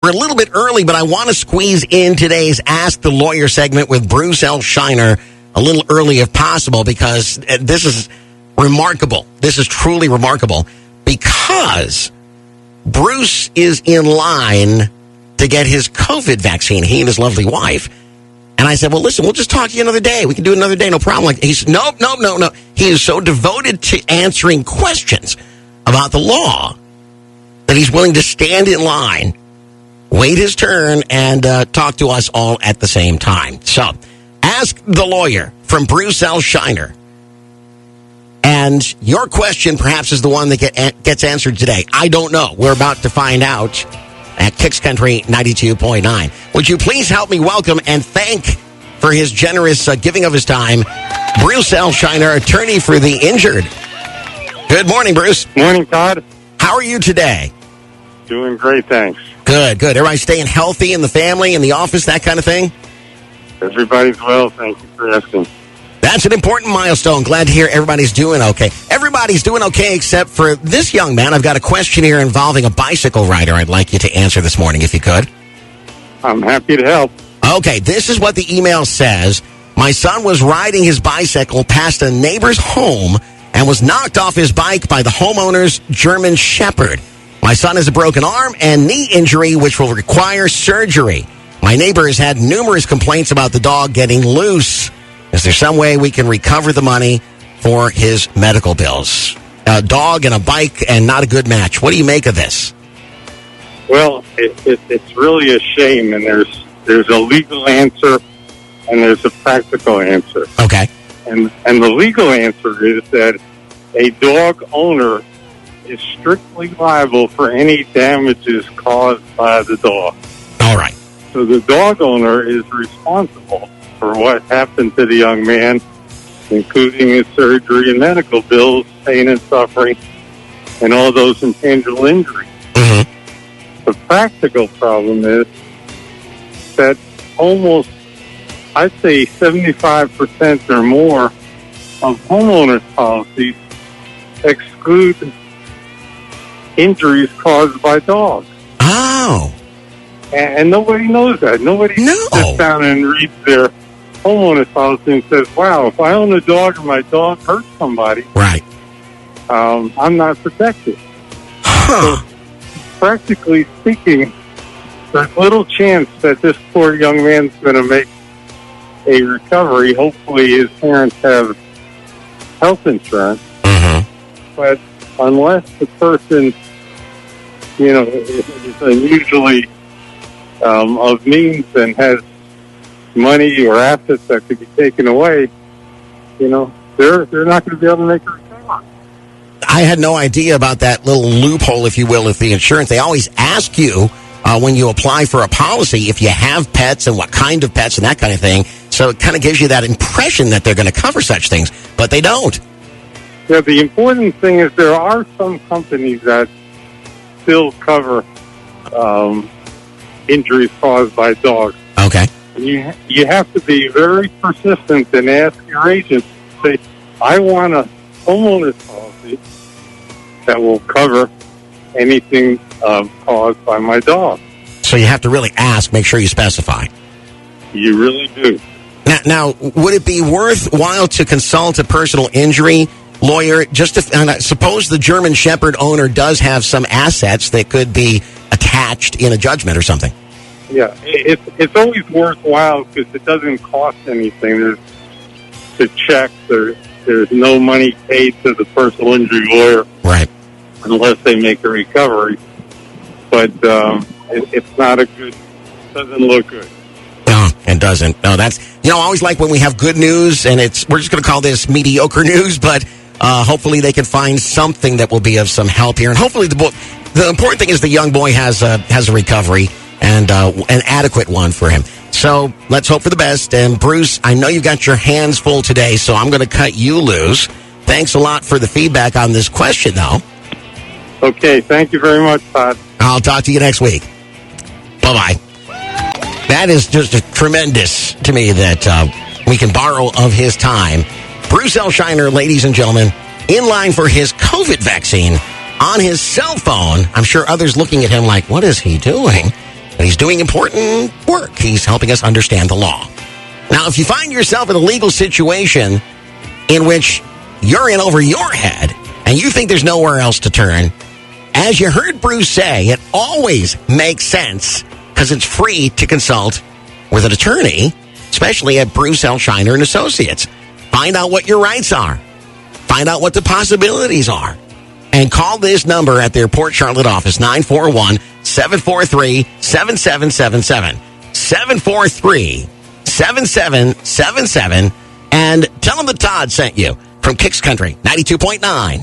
We're a little bit early, but I want to squeeze in today's Ask the Lawyer segment with Bruce L. Scheiner a little early if possible, because this is remarkable. This is truly remarkable, because Bruce is in line to get his COVID vaccine, he and his lovely wife. And I said, well, listen, we'll just talk to you another day. We can do it another day, no problem. Like, he said, no. He is so devoted to answering questions about the law that he's willing to stand in line, wait his turn, and talk to us all at the same time. So, Ask the Lawyer from Bruce L. Scheiner. And your question perhaps is the one that gets answered today. I don't know. We're about to find out at Kicks Country 92.9. Would you please help me welcome and thank for his generous giving of his time, Bruce L. Scheiner, attorney for the injured. Good morning, Bruce. Morning, Todd. How are you today? Doing great, thanks. Good. Everybody staying healthy in the family, in the office, that kind of thing? Everybody's well. Thank you for asking. That's an important milestone. Glad to hear everybody's doing okay. Everybody's doing okay except for this young man. I've got a question here involving a bicycle rider I'd like you to answer this morning, if you could. I'm happy to help. Okay, this is what the email says. My son was riding his bicycle past a neighbor's home and was knocked off his bike by the homeowner's German Shepherd. My son has a broken arm and knee injury, which will require surgery. My neighbor has had numerous complaints about the dog getting loose. Is there some way we can recover the money for his medical bills? A dog and a bike and not a good match. What do you make of this? Well, it's really a shame, and there's a legal answer and there's a practical answer. Okay. And the legal answer is that a dog owner is strictly liable for any damages caused by the dog. All right. So the dog owner is responsible for what happened to the young man, including his surgery and medical bills, pain and suffering, and all those intangible injuries. Mm-hmm. The practical problem is that almost, I'd say 75% or more of homeowners' policies exclude injuries caused by dogs. Oh. And nobody knows that. Nobody sits down and reads their homeowner's policy and says, wow, if I own a dog and my dog hurts somebody, right, I'm not protected. Huh. So, practically speaking, there's little chance that this poor young man's going to make a recovery. Hopefully his parents have health insurance. Mm-hmm. But unless the person, is unusually of means and has money or assets that could be taken away, they're not going to be able to make a recovery. I had no idea about that little loophole, if you will, with the insurance. They always ask you when you apply for a policy if you have pets and what kind of pets and that kind of thing. So it kind of gives you that impression that they're going to cover such things, but they don't. Yeah, the important thing is there are some companies that still cover injuries caused by dogs. Okay. You have to be very persistent and ask your agent, say, I want a homeowner's policy that will cover anything caused by my dog. So you have to really ask, make sure you specify. You really do. Now, would it be worthwhile to consult a personal injury lawyer? Just to, suppose the German Shepherd owner does have some assets that could be attached in a judgment or something. Yeah, it's always worthwhile because it doesn't cost anything. There's to check. There's no money paid to the personal injury lawyer, right? Unless they make a recovery. But it's not doesn't look good. No, it doesn't. No, that's I always like when we have good news, and we're just going to call this mediocre news, but hopefully they can find something that will be of some help here, and hopefully the important thing is the young boy has a recovery. And an adequate one for him. So let's hope for the best. And Bruce, I know you've got your hands full today, so I'm going to cut you loose. Thanks a lot for the feedback on this question, though. Okay, thank you very much, Todd. I'll talk to you next week. Bye-bye. That is just tremendous to me that we can borrow of his time. Bruce L. Scheiner, ladies and gentlemen, in line for his COVID vaccine on his cell phone. I'm sure others looking at him like, what is he doing? But he's doing important work. He's helping us understand the law. Now, if you find yourself in a legal situation in which you're in over your head and you think there's nowhere else to turn, as you heard Bruce say, it always makes sense because it's free to consult with an attorney, especially at Bruce L. Scheiner and Associates. Find out what your rights are. Find out what the possibilities are. And call this number at their Port Charlotte office, 941-743-7777. 743-7777. And tell them that Todd sent you from Kicks Country 92.9.